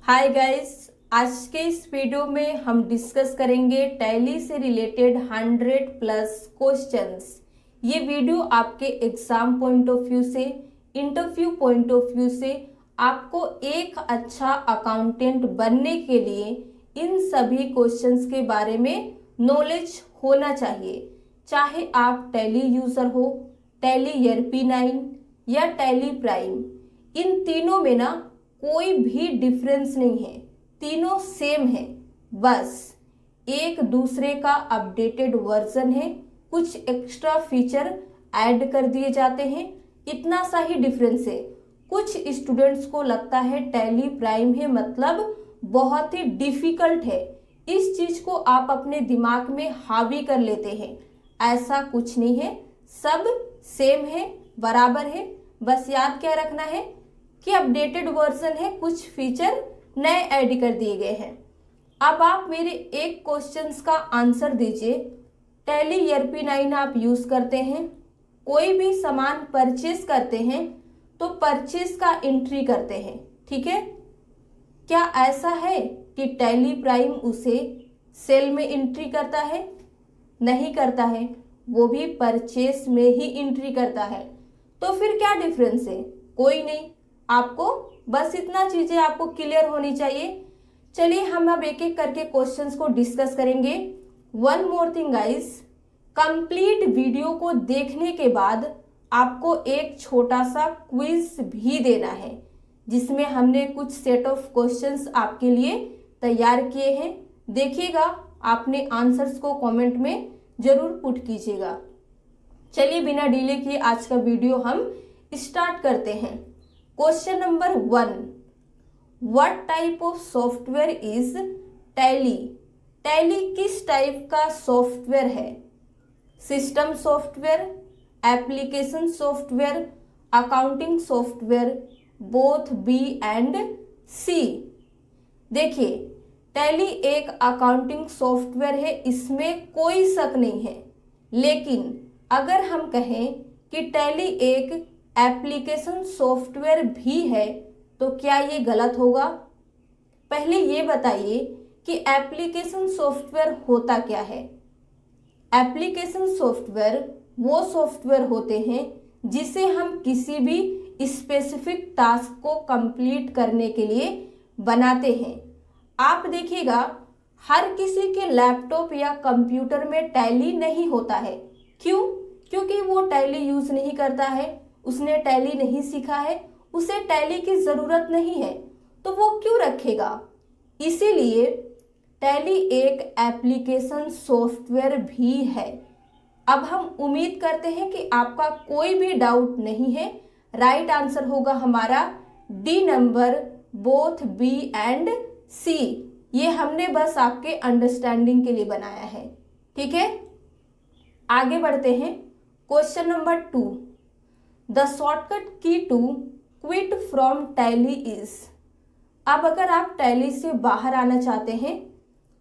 Hi guys, आज के इस वीडियो में हम डिस्कस करेंगे टैली से रिलेटेड 100+ क्वेश्चंस। ये वीडियो आपके एग्जाम पॉइंट ऑफ व्यू से, इंटरव्यू पॉइंट ऑफ व्यू से आपको एक अच्छा अकाउंटेंट बनने के लिए इन सभी क्वेश्चंस के बारे में नॉलेज होना चाहिए। चाहे आप टैली यूजर हो, टैली ERP9 या टैली प्राइम, इन तीनों में ना कोई भी डिफरेंस नहीं है, तीनों सेम है। बस एक दूसरे का अपडेटेड वर्जन है, कुछ एक्स्ट्रा फीचर ऐड कर दिए जाते हैं, इतना सा ही डिफरेंस है। कुछ स्टूडेंट्स को लगता है टैली प्राइम है मतलब बहुत ही डिफिकल्ट है, इस चीज को आप अपने दिमाग में हावी कर लेते हैं। ऐसा कुछ नहीं है, सब सेम है, बराबर है। बस याद क्या रखना है कि अपडेटेड वर्जन है, कुछ फीचर नए ऐड कर दिए गए हैं। अब आप मेरे एक क्वेश्चंस का आंसर दीजिए। टैली ERP9 आप यूज करते हैं, कोई भी सामान परचेज करते हैं तो परचेज का एंट्री करते हैं, ठीक है। क्या ऐसा है कि टैली प्राइम उसे सेल में एंट्री करता है? नहीं करता है, वो भी परचेस में ही एंट्री करता है। तो फिर क्या डिफरेंस है? कोई नहीं। आपको बस इतना चीजें आपको क्लियर होनी चाहिए। चलिए हम अब एक एक करके क्वेश्चंस को डिस्कस करेंगे। One more thing guys, complete video को देखने के बाद आपको एक छोटा सा क्विज भी देना है, जिसमें हमने कुछ सेट ऑफ क्वेश्चंस आपके लिए तैयार किए हैं। देखिएगा, आपने आंसर्स को कमेंट में जरूर पुट कीजिएगा। चलिए बिना डिले किए आज का वीडियो हम स्टार्ट करते हैं। Question number 1, what type of software is Tally? Tally किस टाइप का सॉफ्टवेयर है? System software, application software, accounting software, both B and C. देखिए, टैली एक अकाउंटिंग सॉफ्टवेयर है, इसमें कोई शक नहीं है। लेकिन अगर हम कहें कि टैली एक एप्लीकेशन सॉफ्टवेयर भी है तो क्या ये गलत होगा? पहले ये बताइए कि एप्लीकेशन सॉफ्टवेयर होता क्या है। एप्लीकेशन सॉफ्टवेयर वो सॉफ्टवेयर होते हैं जिसे हम किसी भी स्पेसिफिक टास्क को कंप्लीट करने के लिए बनाते हैं। आप देखिएगा, हर किसी के लैपटॉप या कंप्यूटर में टैली नहीं होता है। क्यों? क्योंकि वो टैली यूज नहीं करता है, उसने टैली नहीं सीखा है, उसे टैली की जरूरत नहीं है, तो वो क्यों रखेगा? इसीलिए टैली एक एप्लीकेशन सॉफ्टवेयर भी है। अब हम उम्मीद करते हैं कि आपका कोई भी डाउट नहीं है। राइट आंसर होगा हमारा D number, both B and C. ये हमने बस आपके अंडरस्टैंडिंग के लिए बनाया है, ठीक है। आगे बढ़ते हैं। Question number 2, the shortcut key to quit from Tally is. अब अगर आप टैली से बाहर आना चाहते हैं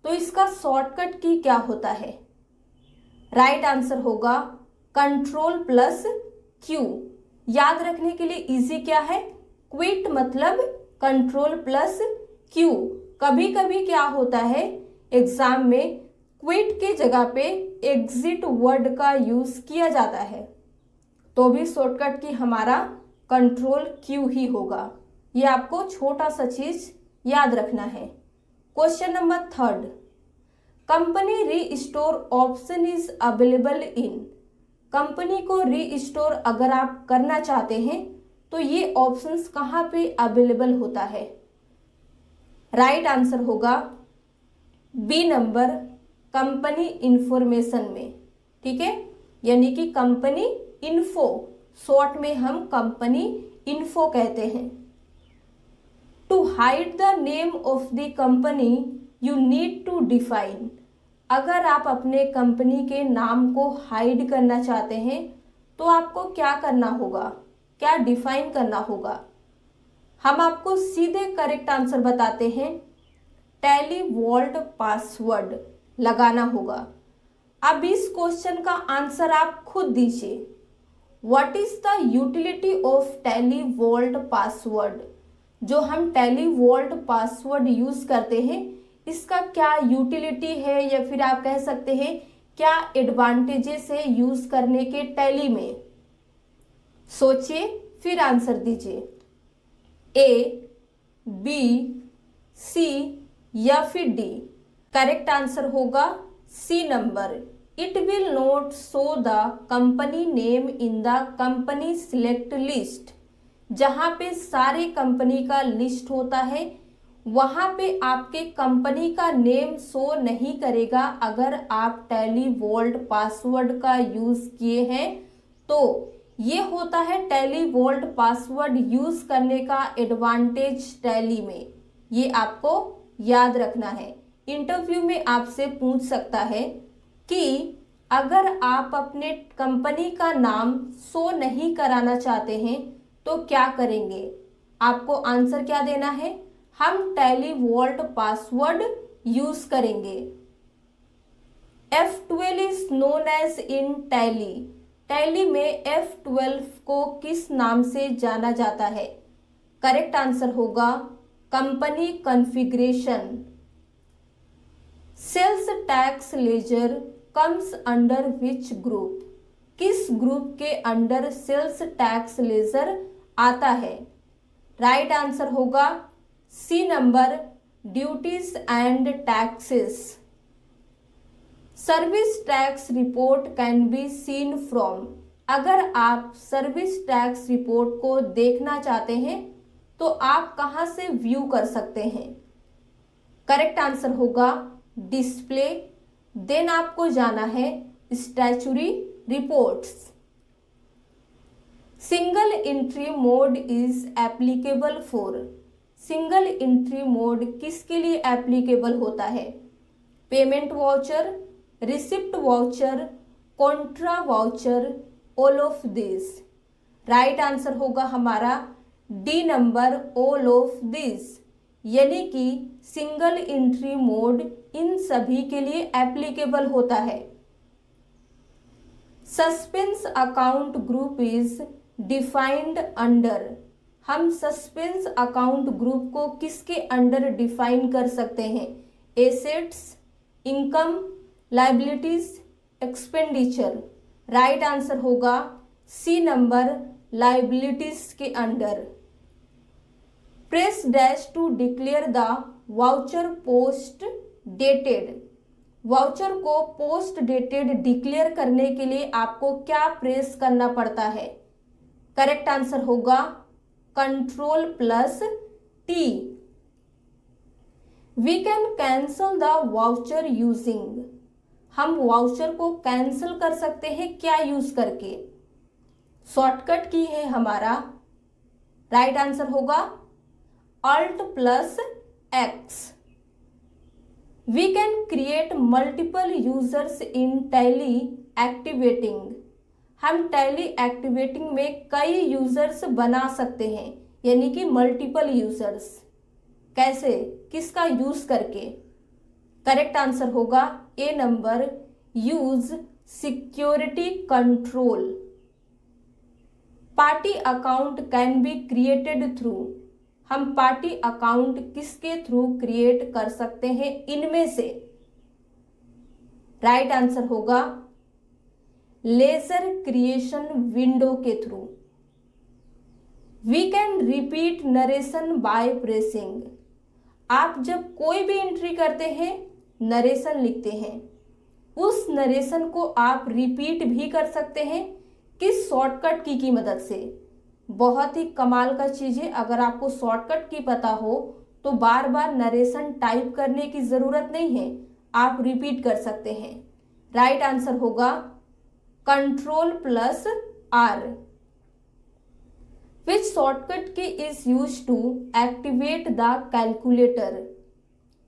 तो इसका शॉर्टकट की क्या होता है? राइट आंसर होगा Ctrl+Q। याद रखने के लिए इजी क्या है? क्विट मतलब Ctrl+Q। कभी कभी क्या होता है एग्जाम में, क्विट की जगह पे एग्जिट वर्ड का यूज किया जाता है, तो भी शॉर्टकट की हमारा Ctrl+Q ही होगा। ये आपको छोटा सा चीज याद रखना है। Question number 3, company restore option is available in. Company को रीस्टोर अगर आप करना चाहते हैं तो ये ऑप्शंस कहाँ पे अवेलेबल होता है? राइट आंसर होगा बी नंबर, कंपनी इंफॉर्मेशन में, ठीक है। यानी कि कंपनी इन्फो, शॉर्ट में हम कंपनी इन्फो कहते हैं। To hide the name of the company you need to define. अगर आप अपने कंपनी के नाम को हाइड करना चाहते हैं तो आपको क्या करना होगा? क्या डिफाइन करना होगा? हम आपको सीधे करेक्ट आंसर बताते हैं, टैली वॉल्ट पासवर्ड लगाना होगा। अब इस क्वेश्चन का आंसर आप खुद दीजिए। What is the utility of Tally Vault password? जो हम टैली वॉल्ट पासवर्ड यूज करते हैं इसका क्या यूटिलिटी है, या फिर आप कह सकते हैं क्या एडवांटेजेस है यूज करने के टैली में। सोचिए फिर आंसर दीजिए, ए, बी, सी या फिर डी। करेक्ट आंसर होगा C number. It will not show the company name in the company select list. जहां पे सारे कंपनी का लिस्ट होता है वहां पे आपके कंपनी का नेम शो नहीं करेगा। अगर आप टैली वॉल्ट पासवर्ड का यूज किए हैं तो ये होता है टैली वॉल्ट पासवर्ड यूज करने का एडवांटेज टैली में। ये आपको याद रखना है। इंटरव्यू में आपसे पूछ सकता है कि अगर आप अपने कंपनी का नाम शो नहीं कराना चाहते हैं तो क्या करेंगे। आपको आंसर क्या देना है, हम टैली वॉल्ट पासवर्ड यूज करेंगे। F12 is known as in Tally. Tally में F12 को किस नाम से जाना जाता है। करेक्ट आंसर होगा company configuration. Sales tax ledger comes under which group. किस ग्रुप के अंडर सेल्स टैक्स लेजर आता है। राइट आंसर होगा C number, duties and taxes. Service tax report can be seen from. अगर आप सर्विस टैक्स रिपोर्ट को देखना चाहते हैं तो आप कहां से व्यू कर सकते हैं। करेक्ट आंसर होगा डिस्प्ले। देन आपको जाना है statutory reports. Single entry mode is applicable for. Single entry mode किसके लिए एप्लीकेबल होता है। Payment voucher, receipt voucher, Contra voucher, all of this. Right answer होगा हमारा D number, all of this. यानी कि सिंगल एंट्री मोड इन सभी के लिए एप्लीकेबल होता है। Suspense account group is defined under. हम सस्पेंस अकाउंट ग्रुप को किसके अंडर डिफाइन कर सकते हैं। Assets, income, liabilities, expenditure. Right answer होगा सी नंबर, लायबिलिटीज के under. Press dash to declare the voucher post dated. Voucher को पोस्ट डेटेड डिक्लेयर करने के लिए आपको क्या प्रेस करना पड़ता है। करेक्ट आंसर होगा Ctrl+T। We can cancel the voucher using. हम वाउचर को कैंसिल कर सकते हैं क्या यूज करके। शॉर्टकट की है हमारा। राइट आंसर होगा Alt+X। We can create multiple users in Tally activating. हम टैली एक्टिवेटिंग में कई यूजर्स बना सकते हैं, यानी कि मल्टीपल यूजर्स। कैसे, किसका यूज करके। करेक्ट आंसर होगा A number, use security control. Party account can be created through. हम पार्टी अकाउंट किसके थ्रू क्रिएट कर सकते हैं इनमें से। राइट आंसर होगा लेजर क्रिएशन विंडो के through. We can repeat narration by pressing. आप जब कोई भी एंट्री करते हैं, नरेशन लिखते हैं, उस नरेशन को आप रिपीट भी कर सकते हैं किस शॉर्टकट की मदद से। बहुत ही कमाल का चीज है। अगर आपको शॉर्टकट की पता हो तो बार बार नरेशन टाइप करने की जरूरत नहीं है, आप रिपीट कर सकते हैं। राइट आंसर होगा Ctrl+R। Which shortcut key is use to activate the calculator.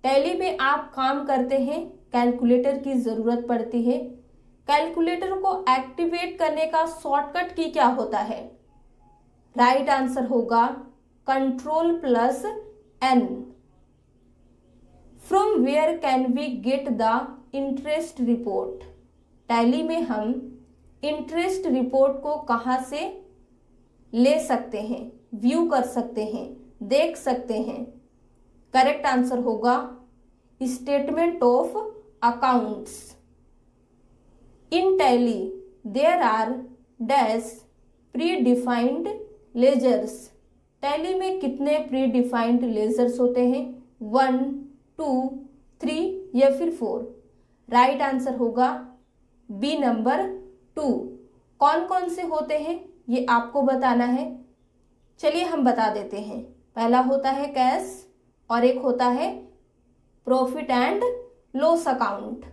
Tally में आप काम करते हैं, कैलकुलेटर की जरूरत पड़ती है। कैलकुलेटर को एक्टिवेट करने का शॉर्टकट की क्या होता है। राइट आंसर होगा Ctrl+N। From where can we get the interest report. Tally में हम इंटरेस्ट रिपोर्ट को कहां से ले सकते हैं, व्यू कर सकते हैं। देख सकते हैं। करेक्ट आंसर होगा statement of accounts. In Tally there are dash predefined ledgers. Tally में कितने प्री डिफाइंड लेजर्स होते हैं? 1, 2, 3 या फिर 4? राइट आंसर होगा बी नंबर 2। कौन कौन से होते हैं ये आपको बताना है। चलिए हम बता देते हैं। पहला होता है कैश और एक होता है profit and loss account.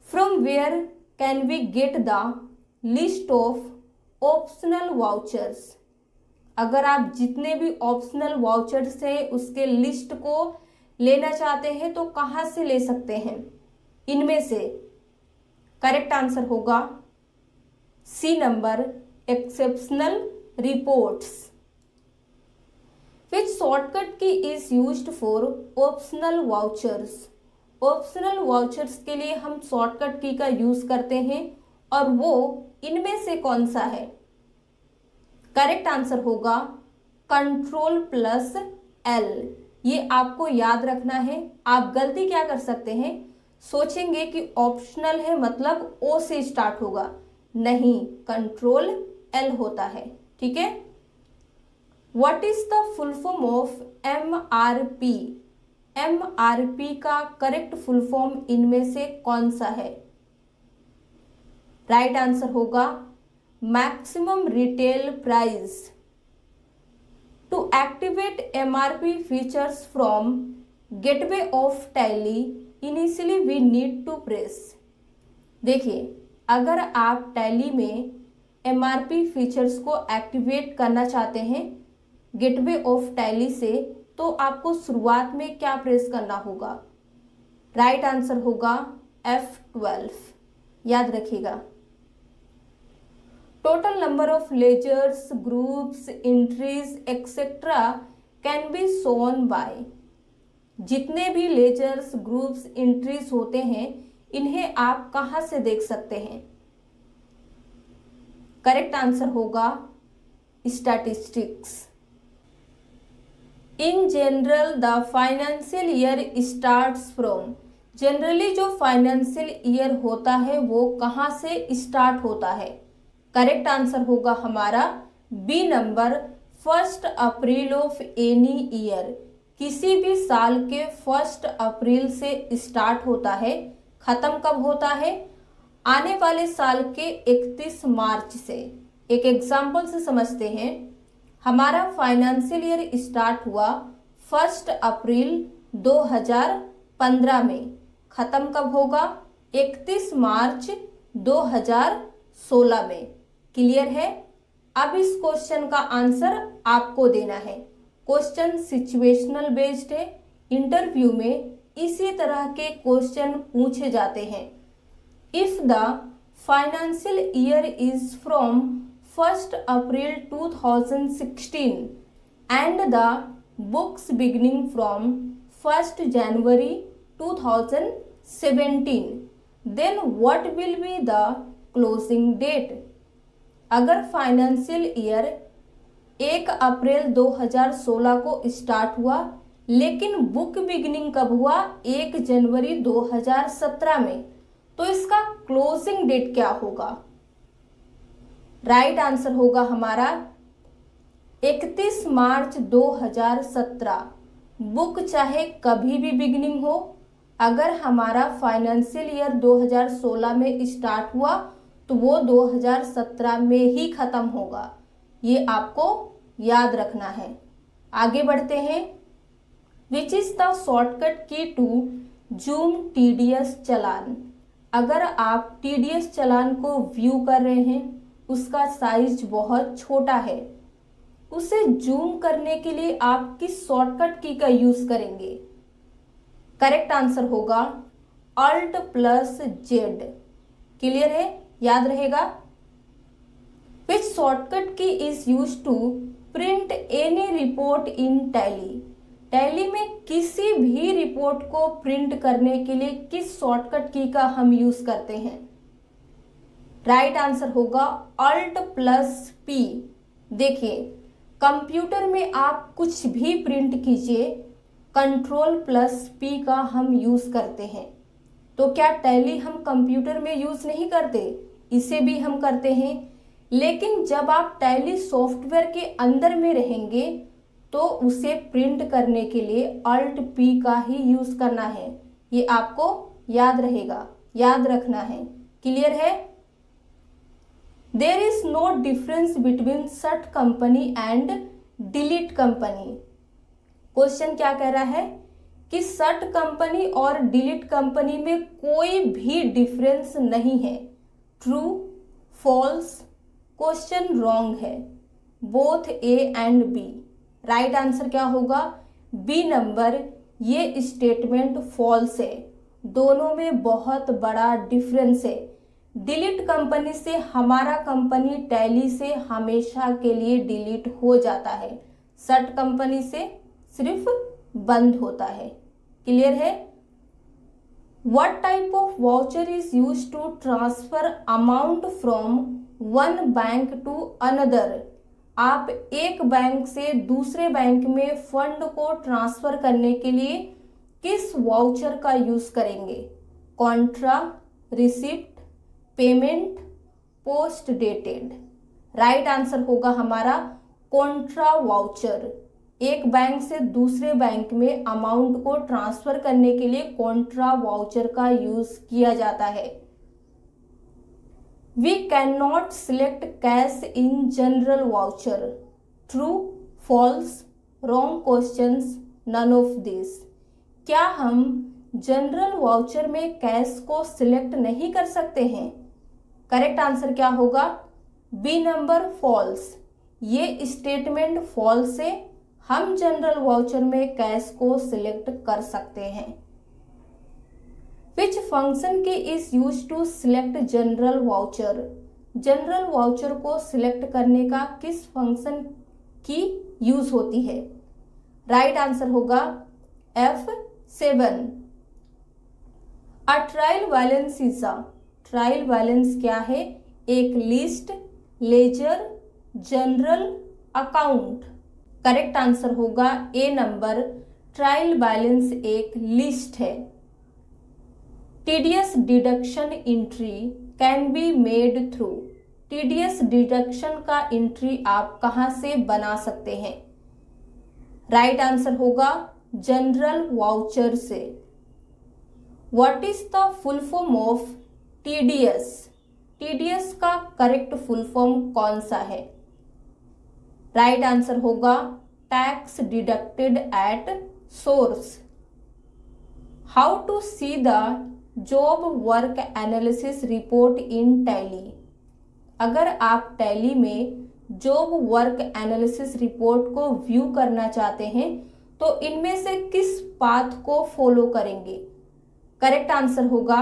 From where can we get the list of optional vouchers. अगर आप जितने भी ऑप्शनल वाउचर्स हैं उसके लिस्ट को लेना चाहते हैं तो कहाँ से ले सकते हैं? इनमें से करेक्ट आंसर होगा C number exceptional reports. Which shortcut key is used for optional vouchers. Optional vouchers के लिए हम शॉर्टकट की का यूज करते हैं और वो इनमें से कौन सा है? करेक्ट आंसर होगा Ctrl+L। ये आपको याद रखना है। आप गलती क्या कर सकते हैं, सोचेंगे कि ऑप्शनल है मतलब ओ से स्टार्ट होगा, नहीं, Ctrl+L होता है। ठीक है। What is the full form of MRP। MRP का करेक्ट फुल फॉर्म इनमें से कौन सा है? राइट आंसर होगा maximum retail price. To activate MRP features from gateway of Tally initially we need to press. देखिए, अगर आप टैली में MRP फीचर्स को एक्टिवेट करना चाहते हैं गेटवे ऑफ टैली से, तो आपको शुरुआत में क्या प्रेस करना होगा? राइट आंसर होगा F12। याद रखिएगा। Total number of ledgers, groups, entries etcetera can be shown by. जितने भी लेजर्स, ग्रुप्स, एंट्रीज होते हैं इन्हें आप कहां से देख सकते हैं? करेक्ट आंसर होगा statistics. In general the financial year starts from. Generally जो फाइनेंशियल ईयर होता है वो कहां से स्टार्ट होता है? करेक्ट आंसर होगा हमारा B number 1 April of any year. किसी भी साल के 1 अप्रैल से स्टार्ट होता है। खत्म कब होता है? आने वाले साल के 31 मार्च से। एक एग्जाम्पल से समझते हैं। हमारा फाइनेंशियल ईयर स्टार्ट हुआ 1 अप्रैल 2015 में। खत्म कब होगा? 31 मार्च 2016 में। क्लियर है? अब इस क्वेश्चन का आंसर आपको देना है। क्वेश्चन सिचुएशनल बेस्ड है। इंटरव्यू में इसी तरह के क्वेश्चन पूछे जाते हैं। If the financial year is from 1 April 2016 and the books beginning from 1 January 2017 then what will be the closing date. अगर फाइनेंशियल ईयर 1 अप्रैल 2016 को स्टार्ट हुआ लेकिन बुक बिगिनिंग कब हुआ? 1 जनवरी 2017 में, तो इसका क्लोजिंग डेट क्या होगा? राइट आंसर होगा हमारा 31 मार्च 2017। बुक चाहे कभी भी बिगिनिंग हो, अगर हमारा फाइनेंशियल ईयर 2016 में स्टार्ट हुआ तो वो 2017 में ही खत्म होगा। ये आपको याद रखना है। आगे बढ़ते हैं। Which is the shortcut key to zoom TDS चालान। अगर आप TDS चालान को व्यू कर रहे हैं, उसका साइज बहुत छोटा है, उसे जूम करने के लिए आप किस शॉर्टकट की का यूज करेंगे? करेक्ट आंसर होगा Alt+Z। क्लियर है? याद रहेगा। Which shortcut key is use to print any report in Tally. Tally में किसी भी रिपोर्ट को प्रिंट करने के लिए किस शॉर्टकट की का हम यूज करते हैं? राइट आंसर होगा Alt+P। देखिए, कंप्यूटर में आप कुछ भी प्रिंट कीजिए, Ctrl+P का हम यूज करते हैं। तो क्या टैली हम कंप्यूटर में यूज नहीं करते? इसे भी हम करते हैं। लेकिन जब आप टैली सॉफ्टवेयर के अंदर में रहेंगे तो उसे प्रिंट करने के लिए Alt+P का ही यूज करना है। ये आपको याद रहेगा, याद रखना है। क्लियर है? There is no difference between shut company and delete company. Question क्या कह रहा है कि सर्ट कंपनी और डिलीट कंपनी में कोई भी डिफरेंस नहीं है। True, false? क्वेश्चन रॉन्ग है। Both A and B. Right answer क्या होगा? B number. ये स्टेटमेंट फॉल्स है। दोनों में बहुत बड़ा डिफरेंस है। डिलीट कंपनी से हमारा कंपनी टैली से हमेशा के लिए डिलीट हो जाता है, सर्ट कंपनी से सिर्फ बंद होता है। क्लियर है? What type of voucher is used to transfer amount from one bank to another? आप एक बैंक से दूसरे बैंक में फंड को ट्रांसफर करने के लिए किस वाउचर का यूज करेंगे? Contra, receipt, payment, post dated. Right answer होगा हमारा कॉन्ट्रा वाउचर। एक बैंक से दूसरे बैंक में अमाउंट को ट्रांसफर करने के लिए कॉन्ट्रा वाउचर का यूज किया जाता है। We can not select cash in journal voucher. True, false, wrong questions, none of this. क्या हम जनरल वाउचर में कैश को सिलेक्ट नहीं कर सकते हैं? करेक्ट आंसर क्या होगा? B number, false. ये स्टेटमेंट फॉल्स है। हम जनरल वाउचर में कैश को सिलेक्ट कर सकते हैं। Which function key is use to select journal voucher? Journal voucher को सिलेक्ट करने का किस फंक्शन की यूज होती है? राइट आंसर होगा F7। A trial balance is a. Trial balance क्या है? एक list, ledger, journal account. Correct answer होगा ए नंबर। ट्रायल बैलेंस एक लिस्ट है। TDS deduction entry can be made through. TDS deduction का एंट्री आप कहां से बना सकते हैं? राइट आंसर होगा जनरल वाउचर से। What is the full form of TDS? TDS का करेक्ट फुल फॉर्म कौन सा है? राइट आंसर होगा tax deducted at source. How to see the job work analysis report in Tally? अगर आप Tally में जॉब वर्क एनालिसिस रिपोर्ट को view करना चाहते हैं तो इनमें से किस पाथ को फॉलो करेंगे? करेक्ट आंसर होगा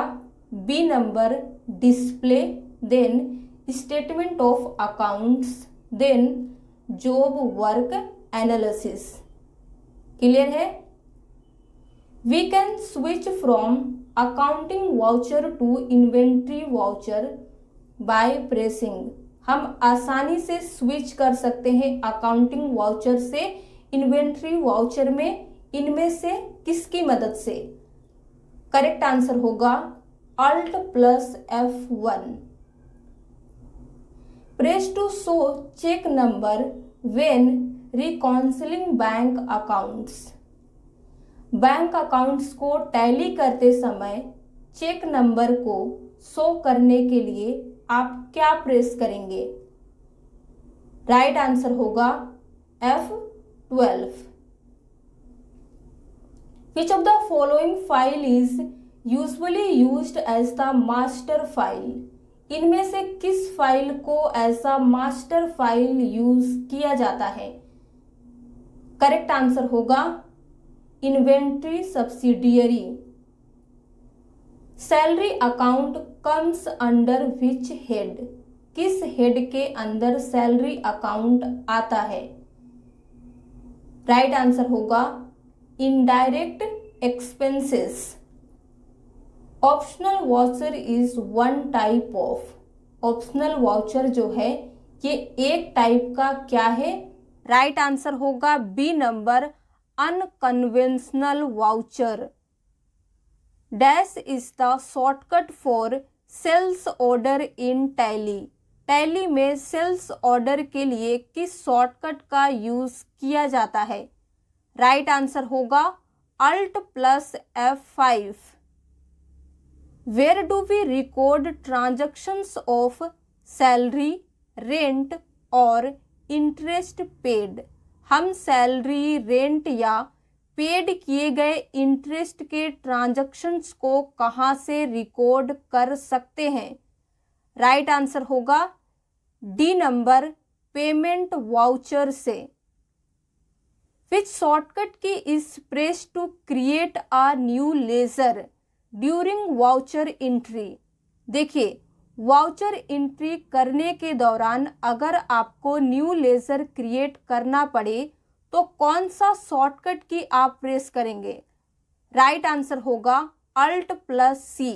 B number, display, then statement of accounts, then job work analysis. Clear है? We can switch from accounting voucher to inventory voucher by pressing. हम आसानी से स्विच कर सकते हैं अकाउंटिंग वाउचर से इन्वेंट्री वाउचर में, इनमें से किसकी मदद से? करेक्ट आंसर होगा Alt+F1। Press to show check number when reconciling bank accounts। Bank accounts को टैली करते समय चेक नंबर को शो करने के लिए आप क्या प्रेस करेंगे? राइट आंसर होगा F12। Which of the following file is usually used as the master file? इनमें से किस फाइल को ऐसा मास्टर फाइल यूज किया जाता है? करेक्ट आंसर होगा inventory subsidiary. Salary account comes under which head? किस हेड के अंदर सैलरी अकाउंट आता है? राइट आंसर होगा indirect expenses. Optional voucher is one type of. Optional voucher जो है ये एक टाइप का क्या है? राइट आंसर होगा B number unconventional voucher. Dash is the shortcut for sales order in Tally. Tally में सेल्स ऑर्डर के लिए किस शॉर्टकट का यूज किया जाता है? राइट आंसर होगा Alt plus F5। Where do we record transactions of salary, rent और interest paid? हम सैलरी, रेंट या पेड किए गए इंटरेस्ट के ट्रांजैक्शंस को कहाँ से रिकॉर्ड कर सकते हैं? राइट आंसर होगा डी नंबर पेमेंट वाउचर से। Which shortcut key is pressed to create a new ledger during voucher entry? देखिए, वाउचर एंट्री करने के दौरान अगर आपको न्यू लेजर क्रिएट करना पड़े तो कौन सा शॉर्टकट की आप प्रेस करेंगे? राइट आंसर होगा Alt plus C।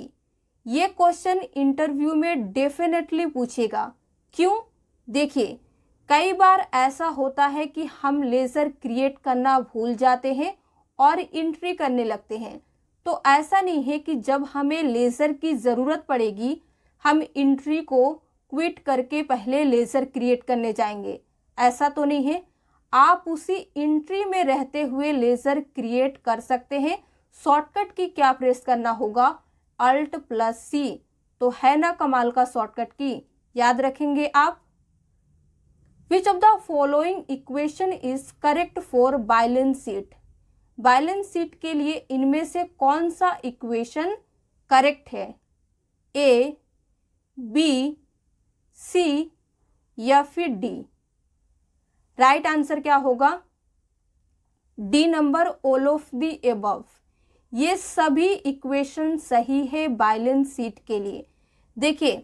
ये क्वेश्चन इंटरव्यू में डेफिनेटली पूछेगा। क्यों? देखिए, कई बार ऐसा होता है कि हम लेज़र क्रिएट करना भूल जाते हैं और एंट्री करने लगते हैं। तो ऐसा नहीं है कि जब हमें लेज़र की ज़रूरत पड़ेगी हम एंट्री को क्विट करके पहले लेज़र क्रिएट करने जाएंगे, ऐसा तो नहीं है। आप उसी एंट्री में रहते हुए लेज़र क्रिएट कर सकते हैं। शॉर्टकट की क्या प्रेस करना होगा? Alt plus C। तो है ना कमाल का शॉर्टकट की, याद रखेंगे आप। Which of the following equation is correct for balance sheet? Balance sheet के लिए इनमें से कौन सा इक्वेशन करेक्ट है? ए, बी, सी या फिर डी? राइट आंसर क्या होगा? D number all of the above. ये सभी इक्वेशन सही है बैलेंस शीट के लिए। देखिए,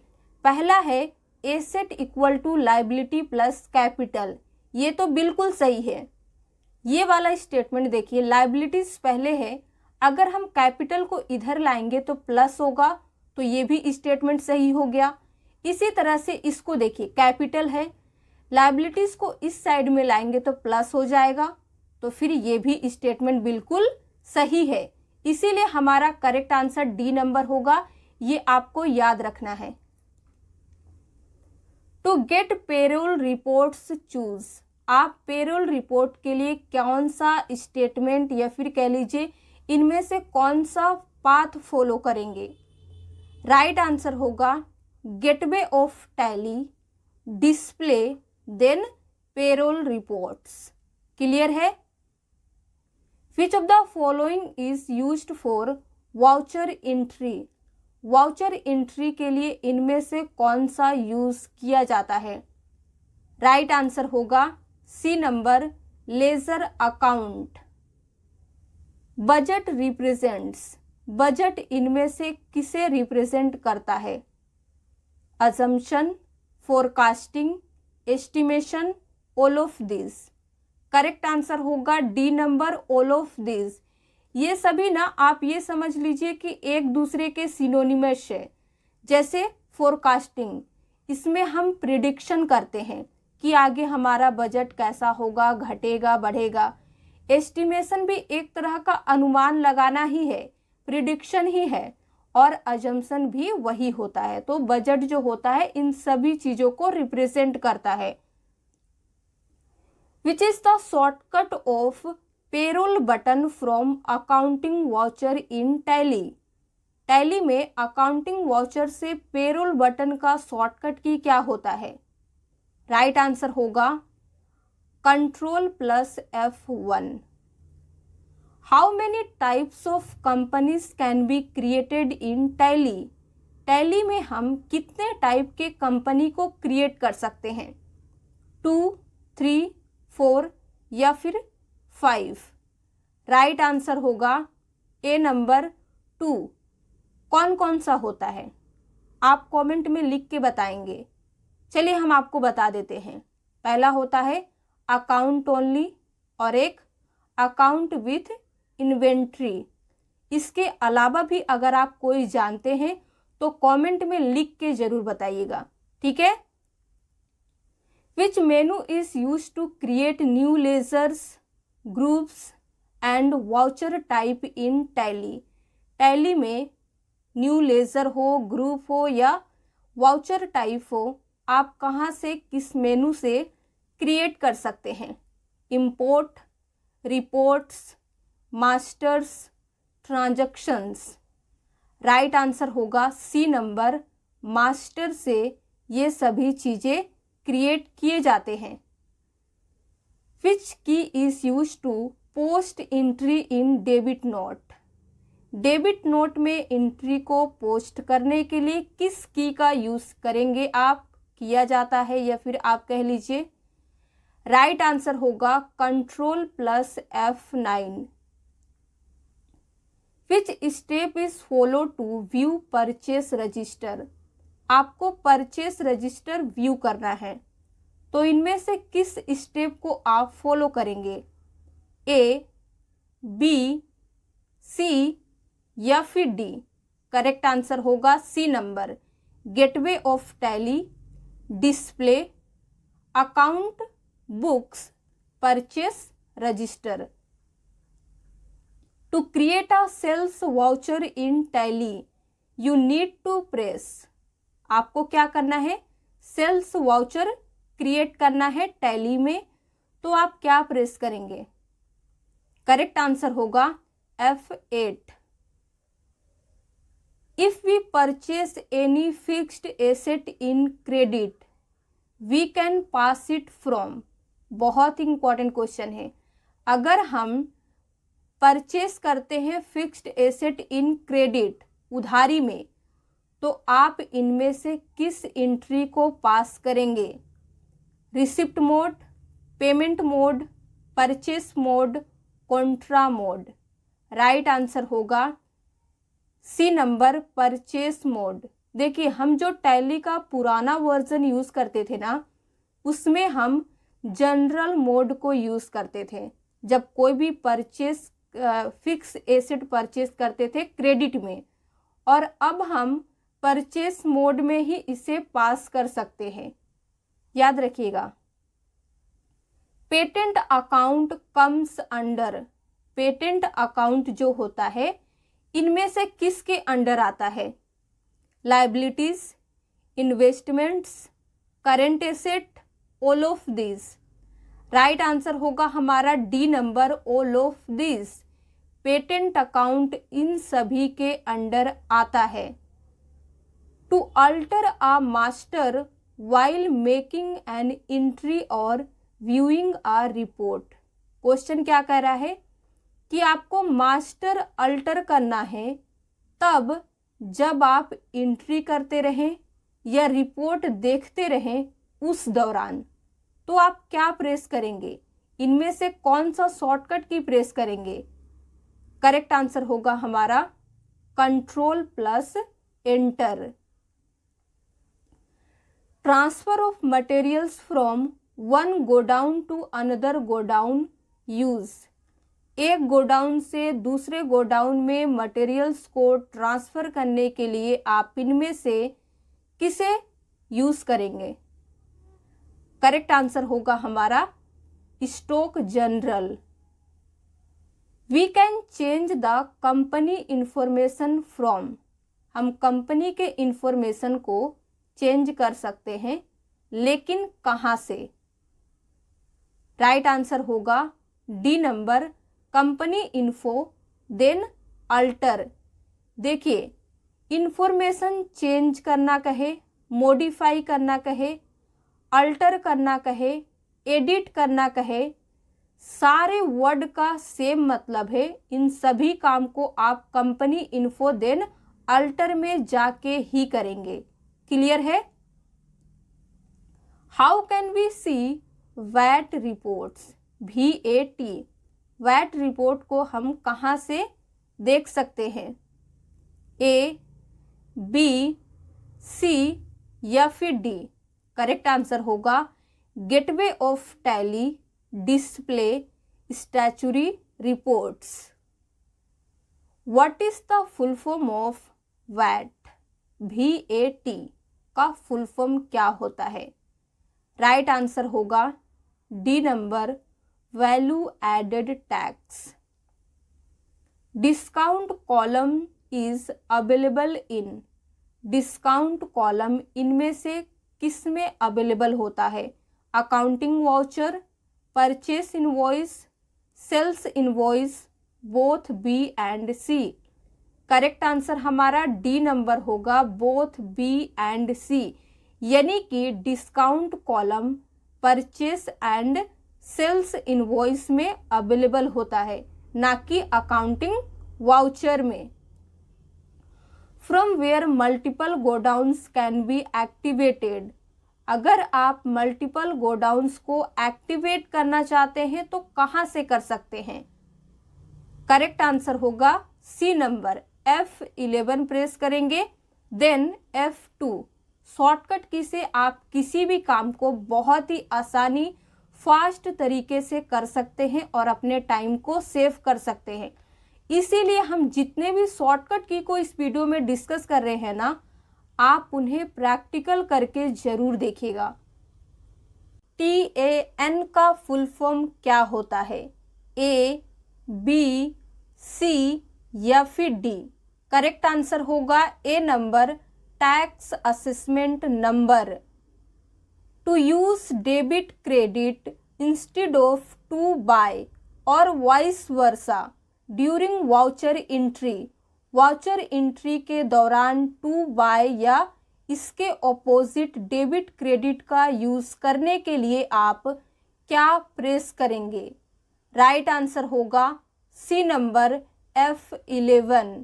पहला है asset equal to liability plus capital, ये तो बिल्कुल सही है। ये वाला स्टेटमेंट देखिए, लाइबिलिटीज पहले है, अगर हम कैपिटल को इधर लाएंगे तो प्लस होगा, तो ये भी स्टेटमेंट सही हो गया। इसी तरह से इसको देखिए, कैपिटल है, लाइबिलिटीज को इस साइड में लाएंगे तो प्लस हो जाएगा, तो फिर ये भी स्टेटमेंट बिल्कुल सही है। इसीलिए हमारा करेक्ट आंसर डी नंबर होगा, ये आपको याद रखना है। To get payroll reports choose, आप पेरोल रिपोर्ट के लिए कौन सा स्टेटमेंट या फिर कह लीजिए इनमें से कौन सा पाथ फॉलो करेंगे? राइट आंसर होगा gateway of Tally, display, then payroll reports. Clear है? Which of the following is used for voucher entry? Voucher entry के लिए इनमें से कौन सा यूज किया जाता है? राइट आंसर होगा C number ledger account. Budget represents, budget इनमें से किसे रिप्रेजेंट करता है? Assumption, forecasting, estimation, all of this. Correct answer होगा D number all of this. ये सभी ना आप ये समझ लीजिए कि एक दूसरे के सिनोनिमस है। जैसे फोरकास्टिंग, इसमें हम प्रिडिक्शन करते हैं कि आगे हमारा बजट कैसा होगा, घटेगा, बढ़ेगा। एस्टिमेशन भी एक तरह का अनुमान लगाना ही है, प्रिडिक्शन ही है, और अजम्पशन भी वही होता है। तो बजट जो होता है इन सभी चीज़ों को रिप्रेजेंट करता है। Which is the shortcut of payroll button from accounting voucher in Tally? Tally में अकाउंटिंग वाउचर से पेरोल बटन का शॉर्टकट की क्या होता है? राइट आंसर होगा control plus F1। How many types of companies can be created in Tally? Tally में हम कितने टाइप के कंपनी को क्रिएट कर सकते हैं? 2, 3, 4 या फिर 5? राइट आंसर होगा ए नंबर 2। कौन कौन सा होता है आप कमेंट में लिख के बताएंगे। चलिए हम आपको बता देते हैं। पहला होता है अकाउंट ओनली और एक अकाउंट विथ इन्वेंट्री। इसके अलावा भी अगर आप कोई जानते हैं तो कमेंट में लिख के जरूर बताइएगा, ठीक है। Which menu is use to create new ledgers, groups and voucher type in Tally. Tally में न्यू लेजर हो, ग्रुप हो या वाउचर टाइप हो, आप कहाँ से, किस मेनू से क्रिएट कर सकते हैं? Import, reports, masters, transactions. Right answer होगा सी नंबर, मास्टर से ये सभी चीज़ें क्रिएट किए जाते हैं। Which key is use to post entry in debit note. Debit note में एंट्री को पोस्ट करने के लिए किस की का यूज करेंगे आप, किया जाता है, या फिर आप कह लीजिए राइट आंसर होगा Ctrl+F9। Which step is follow to view purchase register. आपको परचेस रजिस्टर व्यू करना है, तो इनमें से किस स्टेप को आप फॉलो करेंगे? ए, बी, सी या फिर डी? करेक्ट आंसर होगा C number, gateway of Tally, display, account, books, purchase register. To create a sales voucher in Tally you need to press. आपको क्या करना है? सेल्स वाउचर क्रिएट करना है टैली में, तो आप क्या प्रेस करेंगे? करेक्ट आंसर होगा F8। If we purchase any fixed asset in credit we can pass it from. बहुत इंपॉर्टेंट क्वेश्चन है। अगर हम परचेस करते हैं फिक्स्ड एसेट इन क्रेडिट, उधारी में, तो आप इनमें से किस एंट्री को पास करेंगे? Receipt mode, payment mode, purchase mode, Contra mode. Right answer होगा सी नंबर, परचेस मोड। देखिए, हम जो टैली का पुराना वर्जन यूज़ करते थे ना, उसमें हम जनरल मोड को यूज़ करते थे जब कोई भी परचेस फिक्स एसेट परचेस करते थे क्रेडिट में, और अब हम परचेस मोड में ही इसे पास कर सकते हैं। याद रखिएगा। Patent account comes under. Patent account जो होता है, इनमें से किसके अंडर आता है? Liabilities, investments, current asset, all of this. Right answer होगा हमारा D number, all of this. Patent account इन सभी के अंडर आता है। To alter a master while making an entry और व्यूइंग अ रिपोर्ट। क्वेश्चन क्या कह रहा है कि आपको मास्टर अल्टर करना है तब जब आप एंट्री करते रहें या रिपोर्ट देखते रहें उस दौरान, तो आप क्या प्रेस करेंगे? इनमें से कौन सा शॉर्टकट की प्रेस करेंगे? करेक्ट आंसर होगा हमारा Ctrl+Enter। Transfer of materials from one godown to another godown use. एक गोडाउन से दूसरे गोडाउन में मटेरियल्स को ट्रांसफर करने के लिए आप इनमें से किसे यूज करेंगे? करेक्ट आंसर होगा हमारा stock journal. We can change the company information from. हम कंपनी के इंफॉर्मेशन को चेंज कर सकते हैं, लेकिन कहाँ से? राइट आंसर होगा D number, company info then alter. देखिए, इंफॉर्मेशन चेंज करना कहे, मॉडिफाई करना कहे, अल्टर करना कहे, एडिट करना कहे, सारे वर्ड का सेम मतलब है। इन सभी काम को आप कंपनी इन्फो देन अल्टर में जाके ही करेंगे। क्लियर है? How can we see VAT reports? VAT, VAT report को हम कहाँ से देख सकते हैं? A, B, C या फिर D? करेक्ट आंसर होगा gateway of Tally, display, statutory reports. What is the full form of VAT? VAT का फुल फॉर्म क्या होता है? राइट आंसर होगा D number, value added tax. Discount column is available in, discount column इनमें से किस में अवेलेबल होता है? Accounting voucher, purchase invoice, sales invoice, both B and C. Correct answer हमारा डी नंबर होगा, बोथ बी एंड सी, यानी कि discount column purchase and sales invoice में अवेलेबल होता है, ना कि अकाउंटिंग वाउचर में। From where multiple godowns can be activated, अगर आप मल्टीपल गोडाउन्स को एक्टिवेट करना चाहते हैं तो कहाँ से कर सकते हैं? करेक्ट आंसर होगा सी नंबर, F11 प्रेस करेंगे, देन F2। शॉर्टकट की से आप किसी भी काम को बहुत ही आसानी फास्ट तरीके से कर सकते हैं और अपने टाइम को सेव कर सकते हैं। इसीलिए हम जितने भी शॉर्टकट की को इस वीडियो में डिस्कस कर रहे हैं ना, आप उन्हें प्रैक्टिकल करके जरूर देखिएगा। TAN का फुल फॉर्म क्या होता है? A, B, C या फिर D? करेक्ट आंसर होगा A number, tax assessment number. To use debit credit instead of to by और vice versa during voucher entry, voucher entry के दौरान टू बाय या इसके ऑपोजिट डेबिट क्रेडिट का use करने के लिए आप क्या प्रेस करेंगे? राइट आंसर होगा C number, F11।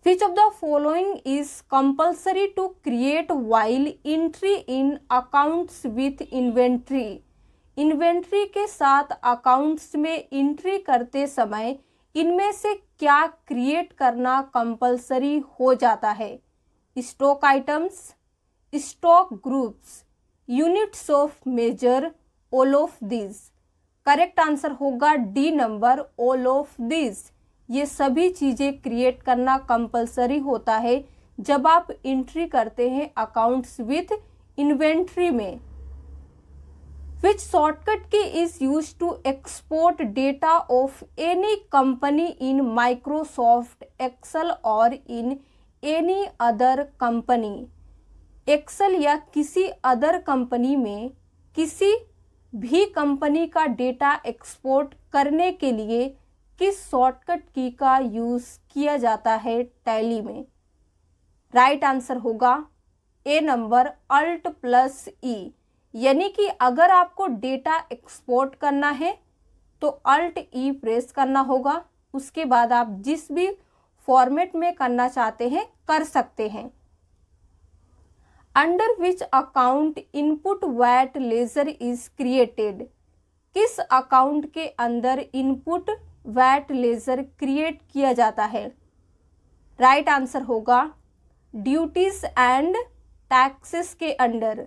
Which of the following is compulsory to create while entry in accounts with inventory? Inventory के साथ अकाउंट्स में एंट्री करते समय इनमें से क्या क्रिएट करना कंपलसरी हो जाता है? Stock items, stock groups, units of measure, all of this. Correct answer होगा D number, all of this. ये सभी चीजें क्रिएट करना कंपलसरी होता है जब आप एंट्री करते हैं अकाउंट्स विथ इन्वेंट्री में। Which shortcut key is used to export data of any company in Microsoft Excel or in any other company? Excel या किसी अदर कंपनी में किसी भी कंपनी का डेटा एक्सपोर्ट करने के लिए किस शॉर्टकट की का यूज किया जाता है टैली में? राइट आंसर होगा ए नंबर, Alt+E। यानी कि अगर आपको डेटा एक्सपोर्ट करना है तो Alt+E प्रेस करना होगा, उसके बाद आप जिस भी फॉर्मेट में करना चाहते हैं कर सकते हैं। Under which account input VAT ledger is created, किस अकाउंट के अंदर इनपुट वैट लेजर क्रिएट किया जाता है? राइट आंसर होगा ड्यूटीज एंड टैक्सेस के under.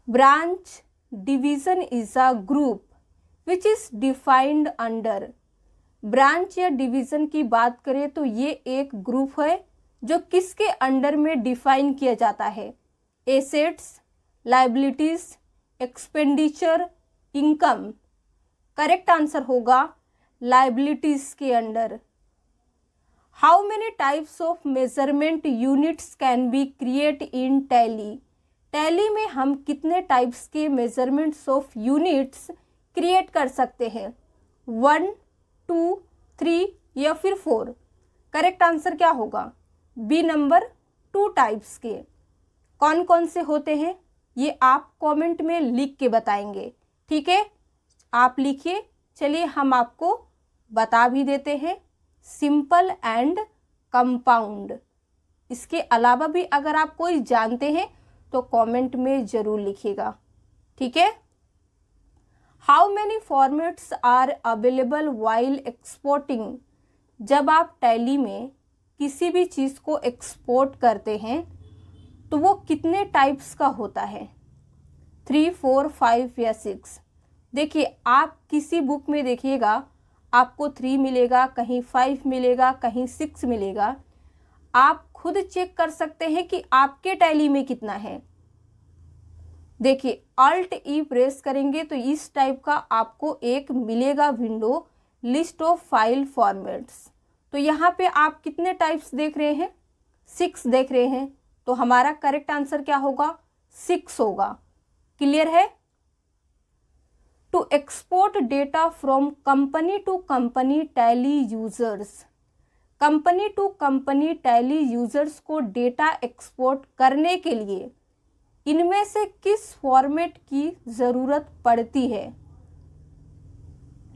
Branch division is a group which is defined under, branch या डिवीजन की बात करें तो ये एक ग्रुप है जो किसके अंडर में डिफाइन किया जाता है? Assets, liabilities, expenditure, income. Correct answer होगा लायबिलिटीज के under. How many types of measurement units can be create in Tally, Tally में हम कितने टाइप्स के मेजरमेंट्स ऑफ यूनिट्स क्रिएट कर सकते हैं? 1, 2, 3 या फिर 4? करेक्ट आंसर क्या होगा? बी नंबर, 2 टाइप्स के। कौन कौन से होते हैं ये आप कमेंट में लिख के बताएंगे, ठीक है? आप लिखिए, चलिए हम आपको बता भी देते हैं। Simple and compound. इसके अलावा भी अगर आप कोई जानते हैं तो कमेंट में जरूर लिखिएगा, ठीक है? How many formats are available while exporting, जब आप टैली में किसी भी चीज़ को एक्सपोर्ट करते हैं तो वो कितने टाइप्स का होता है? 3, 4, 5 या 6? देखिए, आप किसी बुक में देखिएगा आपको 3 मिलेगा, कहीं 5 मिलेगा, कहीं 6 मिलेगा। आप खुद चेक कर सकते हैं कि आपके टैली में कितना है। देखिए अल्ट ई प्रेस करेंगे तो इस टाइप का आपको एक मिलेगा window, list of file formats. तो यहाँ पे आप कितने टाइप्स देख रहे हैं, 6 देख रहे हैं। तो हमारा करेक्ट आंसर क्या होगा, 6 होगा। क्लियर है। To export data from company to company Tally users, company to company Tally users को डेटा एक्सपोर्ट करने के लिए इनमें से किस फॉर्मेट की जरूरत पड़ती है।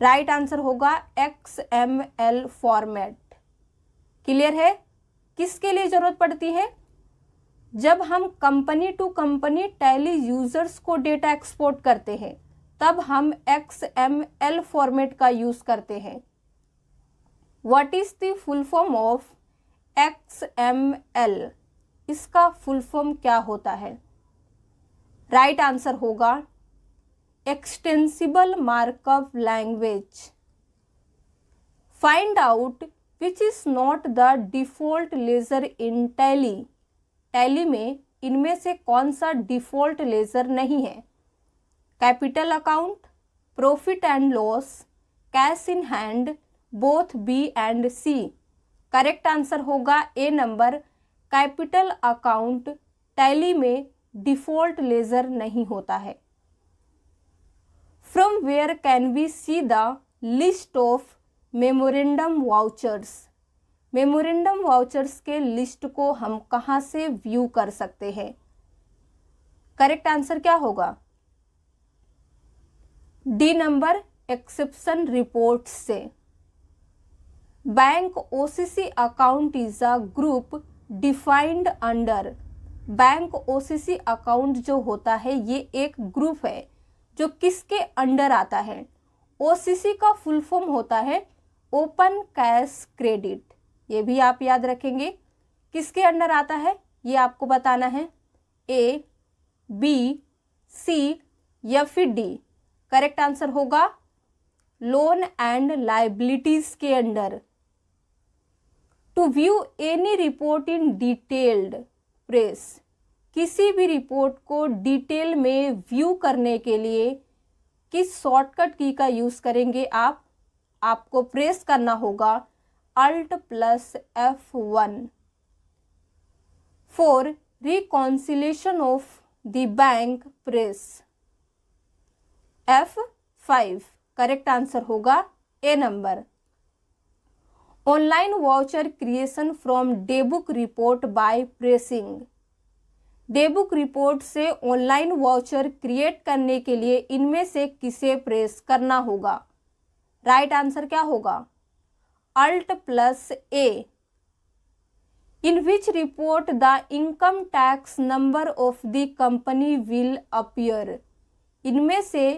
राइट आंसर होगा XML फॉर्मेट। क्लियर है। किसके लिए जरूरत पड़ती है, जब हम company to company Tally users को डेटा एक्सपोर्ट करते हैं तब हम XML फॉर्मेट का यूज करते हैं। What is the full form of XML, इसका फुल फॉर्म क्या होता है। राइट आंसर होगा extensible markup language. Find out which is not the default ledger in Tally, Tally में इनमें से कौन सा डिफॉल्ट लेजर नहीं है। Capital account, profit and loss, cash in hand, both B and C. Correct answer होगा A number, capital account Tally में default ledger नहीं होता है। From where can we see the list of memorandum vouchers, memorandum vouchers के list को हम कहाँ से व्यू कर सकते हैं। करेक्ट आंसर क्या होगा, डी नंबर, एक्सेप्शन रिपोर्ट से। Bank OCC account is a group defined under, bank OCC account जो होता है ये एक ग्रुप है जो किसके अंडर आता है। OCC का फुल फॉर्म होता है ओपन कैश क्रेडिट, ये भी आप याद रखेंगे। किसके अंडर आता है ये आपको बताना है, A, B, C या फिर D। करेक्ट आंसर होगा लोन एंड लाइबिलिटीज के under. To view any report in detailed press, किसी भी रिपोर्ट को डिटेल में व्यू करने के लिए किस शॉर्टकट की का यूज करेंगे आप, आपको प्रेस करना होगा Alt + F1। For reconciliation of the bank press F5। Correct answer होगा A number. Online voucher creation from daybook report by pressing, daybook report से ऑनलाइन वाउचर क्रिएट करने के लिए इनमें से किसे प्रेस करना होगा। राइट आंसर क्या होगा, Alt + A। In which report the income tax number of the company will appear, इनमें से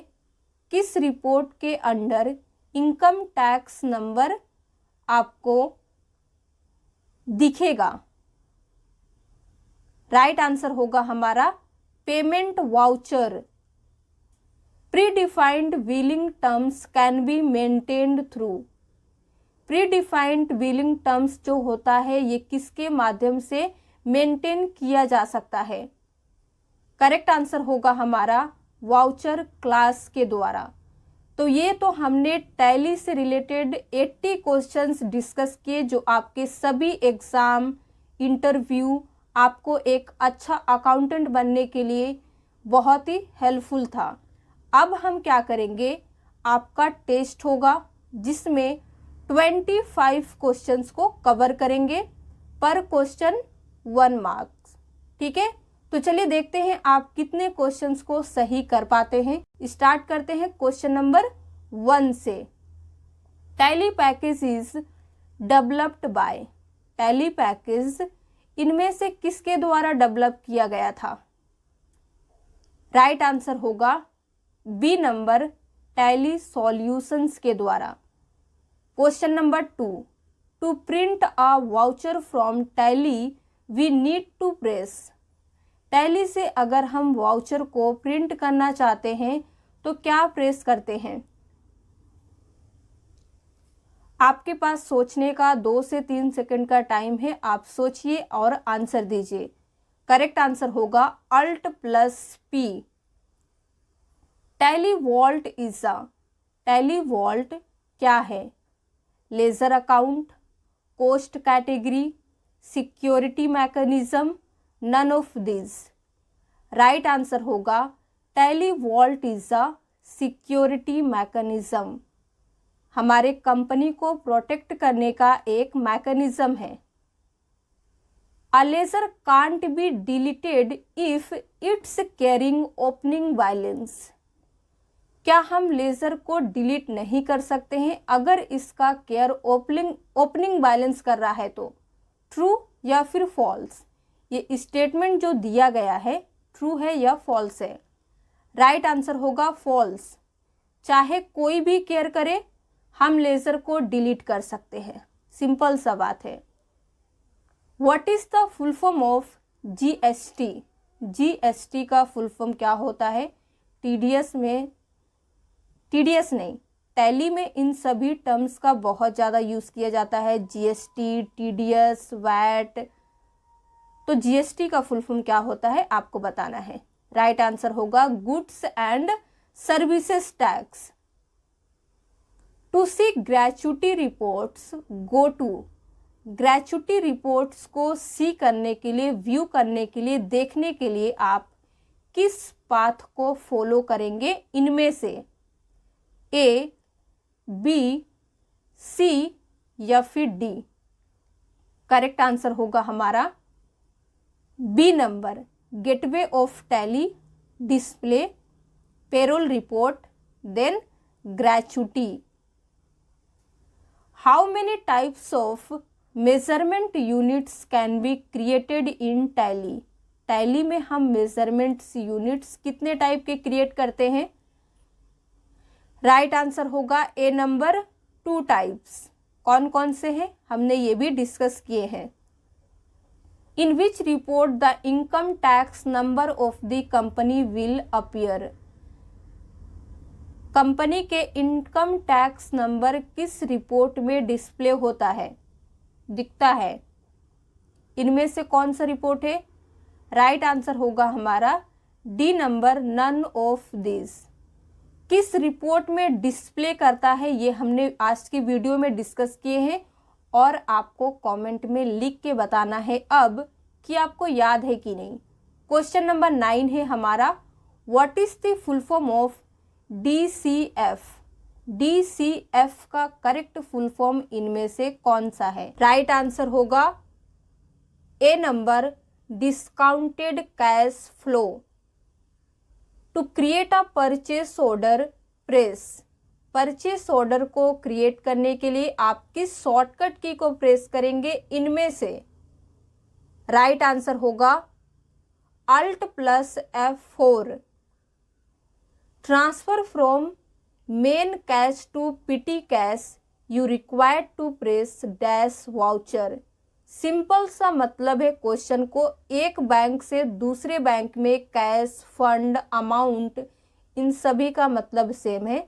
किस रिपोर्ट के अंडर इनकम टैक्स नंबर आपको दिखेगा। राइट आंसर होगा हमारा payment voucher. Predefined billing terms can be maintained through, predefined billing terms जो होता है ये किसके माध्यम से मेंटेन किया जा सकता है। करेक्ट आंसर होगा हमारा वाउचर क्लास के द्वारा। तो ये तो हमने टैली से रिलेटेड 80 क्वेश्चंस डिस्कस किए जो आपके सभी एग्जाम, इंटरव्यू, आपको एक अच्छा अकाउंटेंट बनने के लिए बहुत ही हेल्पफुल था। अब हम क्या करेंगे, आपका टेस्ट होगा जिसमें 25 क्वेश्चंस को कवर करेंगे, पर क्वेश्चन 1 मार्क्स। ठीक है, तो चलिए देखते हैं आप कितने क्वेश्चंस को सही कर पाते हैं। स्टार्ट करते हैं क्वेश्चन नंबर 1 से। Tally package is developed by, Tally package इनमें से किसके द्वारा डेवलप किया गया था। राइट आंसर होगा बी नंबर, टैली सॉल्यूशंस के द्वारा। Question number 2, to print a voucher from Tally we need to press, Tally से अगर हम वाउचर को प्रिंट करना चाहते हैं तो क्या प्रेस करते हैं। आपके पास सोचने का 2 से 3 सेकंड का टाइम है, आप सोचिए और आंसर दीजिए। करेक्ट आंसर होगा Alt + P, टेलीवॉल्ट टेलीवॉल्ट क्या है? Ledger account, cost category, security mechanism, none of this. Right answer होगा TallyVault is a security mechanism, हमारे कंपनी को प्रोटेक्ट करने का एक मैकेनिज्म है। A laser can't be deleted if it's carrying opening valence। क्या हम लेज़र को डिलीट नहीं कर सकते हैं अगर इसका केयर ओपनिंग बैलेंस कर रहा है तो? ट्रू या फिर फॉल्स? ये स्टेटमेंट जो दिया गया है ट्रू है या फॉल्स है? राइट आंसर होगा फॉल्स। चाहे कोई भी केयर करे हम लेज़र को डिलीट कर सकते हैं, सिंपल सा बात है। What is the full form of GST? GST का फुल फॉर्म क्या होता है? टीडीएस नहीं, टैली में इन सभी टर्म्स का बहुत ज़्यादा यूज़ किया जाता है। GST, TDS, VAT. तो जीएसटी का फुल फॉर्म क्या होता है आपको बताना है। राइट आंसर होगा goods and services tax. To see gratuity reports go to. Gratuity reports को सी करने के लिए, व्यू करने के लिए, देखने के लिए आप किस पाथ को फॉलो करेंगे? इनमें से ए, बी, सी या फिर डी? करेक्ट आंसर होगा हमारा B number, gateway of Tally, display, payroll report, then gratuity. How many types of measurement units can be created in Tally? Tally में हम मेजरमेंट्स यूनिट्स कितने टाइप के क्रिएट करते हैं? राइट आंसर होगा A number, 2 types. कौन कौन से हैं हमने ये भी डिस्कस किए हैं। In which report the income tax number of the company will appear? Company के इनकम टैक्स नंबर किस रिपोर्ट में डिस्प्ले होता है, दिखता है? इनमें से कौन सा रिपोर्ट है? राइट आंसर होगा हमारा D number, none of this. किस रिपोर्ट में डिस्प्ले करता है ये हमने आज की वीडियो में डिस्कस किए हैं और आपको कमेंट में लिख के बताना है अब कि आपको याद है कि नहीं। क्वेश्चन नंबर 9 है हमारा, what is the full form of DCF? DCF का करेक्ट फुल फॉर्म इनमें से कौन सा है? राइट आंसर होगा A number, discounted cash flow. To create a purchase order press. Purchase order को क्रिएट करने के लिए आप किस शॉर्टकट की को प्रेस करेंगे? इनमें से राइट आंसर होगा Alt + F4। Transfer from main cash to petty cash you required to press dash voucher. Simple सा मतलब है क्वेश्चन को, एक बैंक से दूसरे बैंक में कैश, फंड, अमाउंट, इन सभी का मतलब सेम है।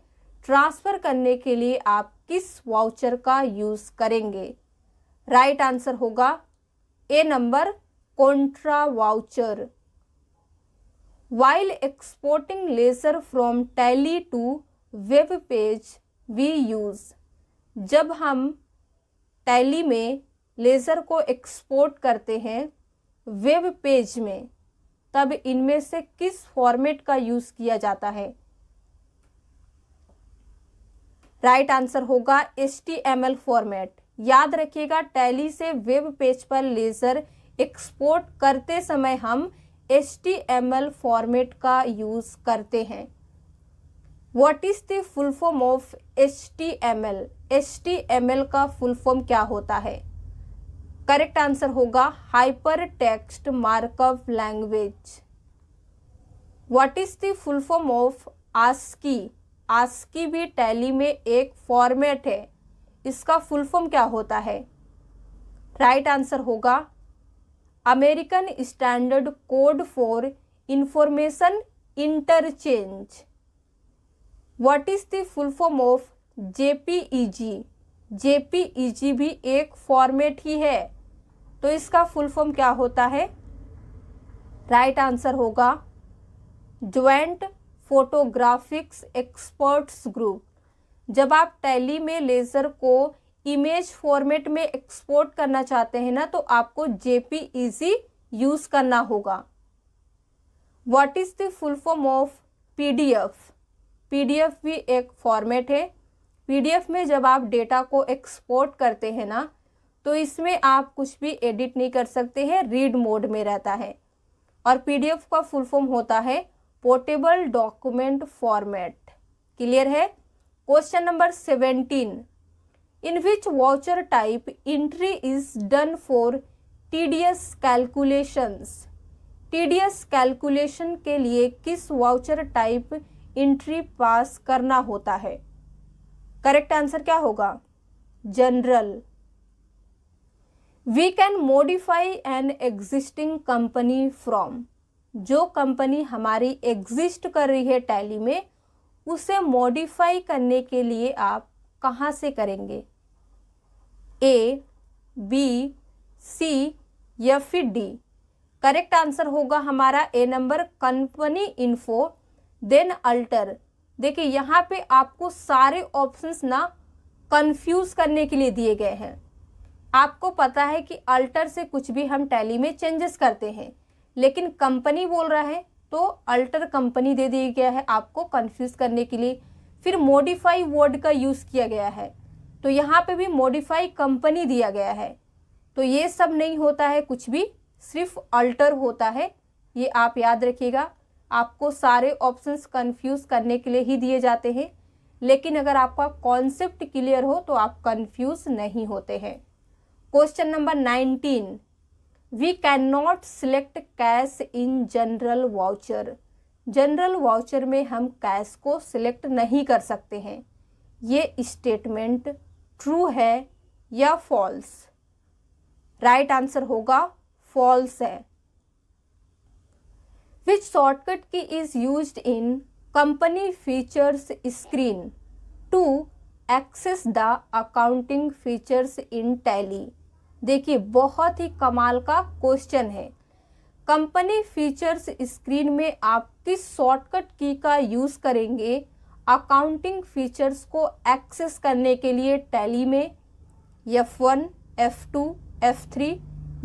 ट्रांसफ़र करने के लिए आप किस वाउचर का यूज़ करेंगे? राइट आंसर होगा A number, contra voucher. While exporting ledger from Tally to web page we use. जब हम टैली में लेज़र को एक्सपोर्ट करते हैं वेब पेज में, तब इनमें से किस फॉर्मेट का यूज़ किया जाता है? राइट आंसर होगा HTML फॉर्मेट। याद रखिएगा, टैली से वेब पेज पर लेज़र एक्सपोर्ट करते समय हम HTML फॉर्मेट का यूज़ करते हैं। What is the full form of HTML? HTML का फुल फॉर्म क्या होता है? करेक्ट आंसर होगा hyper text markup language. What is the full form of ASCII? ASCII भी टैली में एक फॉर्मेट है, इसका फुल फॉर्म क्या होता है? राइट आंसर होगा American standard code for information interchange. What is the full form of JPEG? JPEG भी एक फॉर्मेट ही है, तो इसका फुल फॉर्म क्या होता है? राइट आंसर होगा ज्वाइंट फोटोग्राफिक्स एक्सपर्ट्स ग्रुप। जब आप टैली में लेज़र को इमेज फॉर्मेट में एक्सपोर्ट करना चाहते हैं ना, तो आपको JPEG यूज़ करना होगा। What is the full form of PDF? PDF भी एक फॉर्मेट है। PDF में जब आप डेटा को एक्सपोर्ट करते हैं ना, तो इसमें आप कुछ भी एडिट नहीं कर सकते हैं, रीड मोड में रहता है। और PDF का फुल फॉर्म होता है पोर्टेबल डॉक्यूमेंट फॉर्मेट। क्लियर है? Question number 17, in which voucher type entry is done for TDS calculations? TDS calculation के लिए किस वाउचर टाइप एंट्री पास करना होता है? करेक्ट आंसर क्या होगा? Journal. We can modify an existing company from. जो कंपनी हमारी एग्जिस्ट कर रही है टैली में, उसे मॉडिफाई करने के लिए आप कहाँ से करेंगे? A, B, C या फिर D? करेक्ट आंसर होगा हमारा A number, company info then alter. देखिए यहाँ पे आपको सारे ऑप्शंस ना कंफ्यूज करने के लिए दिए गए हैं। आपको पता है कि अल्टर से कुछ भी हम टैली में चेंजेस करते हैं, लेकिन कंपनी बोल रहा है तो अल्टर कंपनी दे दिया गया है आपको कंफ्यूज करने के लिए। फिर मॉडिफाई वर्ड का यूज़ किया गया है, तो यहाँ पे भी मॉडिफाई कंपनी दिया गया है। तो ये सब नहीं होता है कुछ भी, सिर्फ अल्टर होता है। ये आप याद रखिएगा। आपको सारे ऑप्शंस कंफ्यूज करने के लिए ही दिए जाते हैं, लेकिन अगर आपका कॉन्सेप्ट क्लियर हो तो आप कंफ्यूज नहीं होते हैं। Question number 19, we can not select cash in journal voucher. Journal voucher में हम कैश को सिलेक्ट नहीं कर सकते हैं। ये स्टेटमेंट ट्रू है या फॉल्स? राइट आंसर होगा फॉल्स है। Which shortcut key is used in company features screen to access the accounting features in Tally? देखिए बहुत ही कमाल का क्वेश्चन है। कंपनी फीचर्स स्क्रीन में आप किस शॉर्टकट की का यूज़ करेंगे अकाउंटिंग फीचर्स को एक्सेस करने के लिए टैली में? F1, F2, F3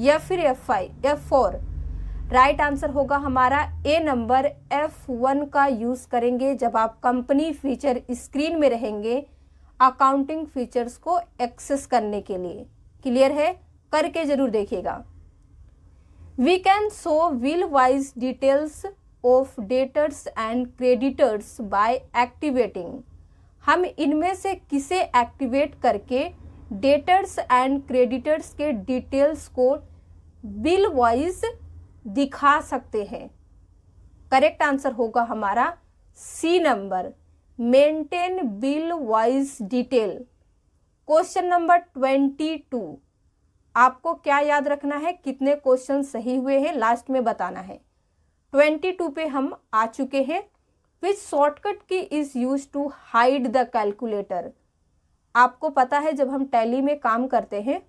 या फिर F5, F4? राइट आंसर होगा हमारा A नंबर, F1 का यूज़ करेंगे जब आप कंपनी फीचर स्क्रीन में रहेंगे अकाउंटिंग फीचर्स को एक्सेस करने के लिए। क्लियर है? करके जरूर देखिएगा। We can show bill wise details of debtors and creditors by activating. हम इनमें से किसे एक्टिवेट करके डेटर्स एंड क्रेडिटर्स के डिटेल्स को बिल वाइज दिखा सकते हैं? करेक्ट आंसर होगा हमारा C number, maintain bill wise detail. Question number 22, आपको क्या याद रखना है? कितने क्वेश्चन सही हुए हैं लास्ट में बताना है। 22 पे हम आ चुके हैं। Which shortcut key is use to hide the calculator? आपको पता है जब हम टैली में काम करते हैं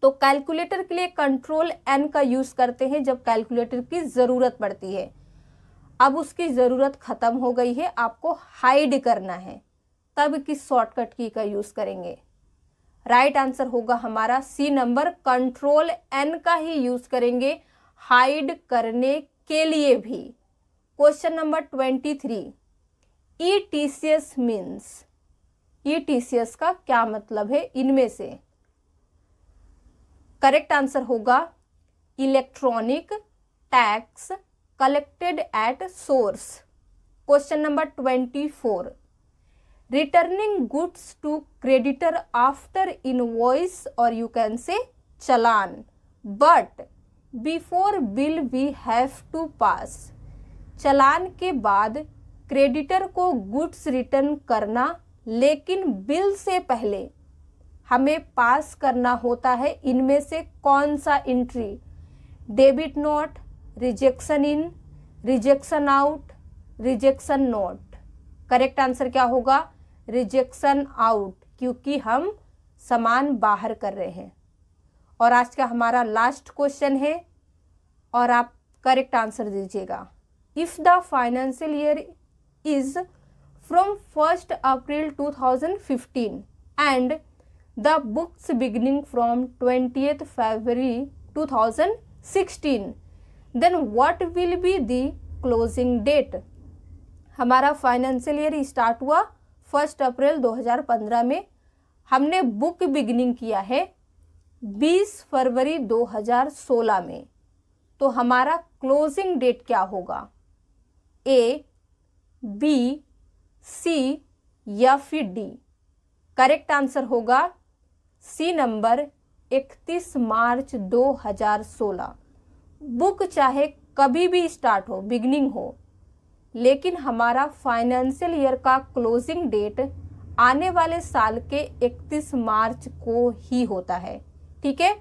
तो कैलकुलेटर के लिए कंट्रोल N का यूज़ करते हैं जब कैलकुलेटर की ज़रूरत पड़ती है। अब उसकी ज़रूरत ख़त्म हो गई है, आपको हाइड करना है, तब किस शॉर्टकट की का यूज़ करेंगे? राइट आंसर होगा हमारा C नंबर, कंट्रोल N का ही यूज़ करेंगे हाइड करने के लिए भी। Question number 23, ETCS means. ETCS का क्या मतलब है इनमें से? करेक्ट आंसर होगा electronic tax collected at source. Question number 24, returning goods to creditor after invoice और you can say challan, but before bill we have to pass. Challan के बाद क्रेडिटर को गुड्स रिटर्न करना, लेकिन बिल से पहले हमें पास करना होता है इनमें से कौन सा entry? Debit note, rejection in, rejection out, rejection note. Correct answer क्या होगा? रिजेक्शन आउट, क्योंकि हम सामान बाहर कर रहे हैं। और आज का हमारा लास्ट क्वेश्चन है और आप करेक्ट आंसर दीजिएगा। If the financial year is from 1st April 2015 and the books beginning from 20th February 2016. Then what will be the closing date? हमारा फाइनेंशियल ईयर स्टार्ट हुआ 1 अप्रैल 2015 में, हमने बुक बिगिनिंग किया है 20 फरवरी 2016 में, तो हमारा क्लोजिंग डेट क्या होगा? ए, बी, सी या फिर डी? करेक्ट आंसर होगा सी नंबर 31 मार्च 2016। बुक चाहे कभी भी स्टार्ट हो, बिगनिंग हो, लेकिन हमारा फाइनेंशियल ईयर का क्लोजिंग डेट आने वाले साल के 31 मार्च को ही होता है। ठीक है,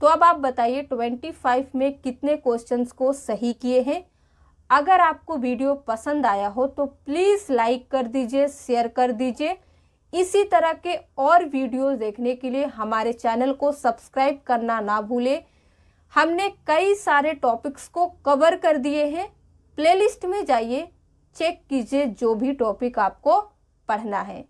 तो अब आप बताइए 25 में कितने क्वेश्चंस को सही किए हैं। अगर आपको वीडियो पसंद आया हो तो प्लीज़ लाइक कर दीजिए, शेयर कर दीजिए। इसी तरह के और वीडियोस देखने के लिए हमारे चैनल को सब्सक्राइब करना ना भूलें। हमने कई सारे टॉपिक्स को कवर कर दिए हैं, प्लेलिस्ट में जाइए, चेक कीजिए जो भी टॉपिक आपको पढ़ना है।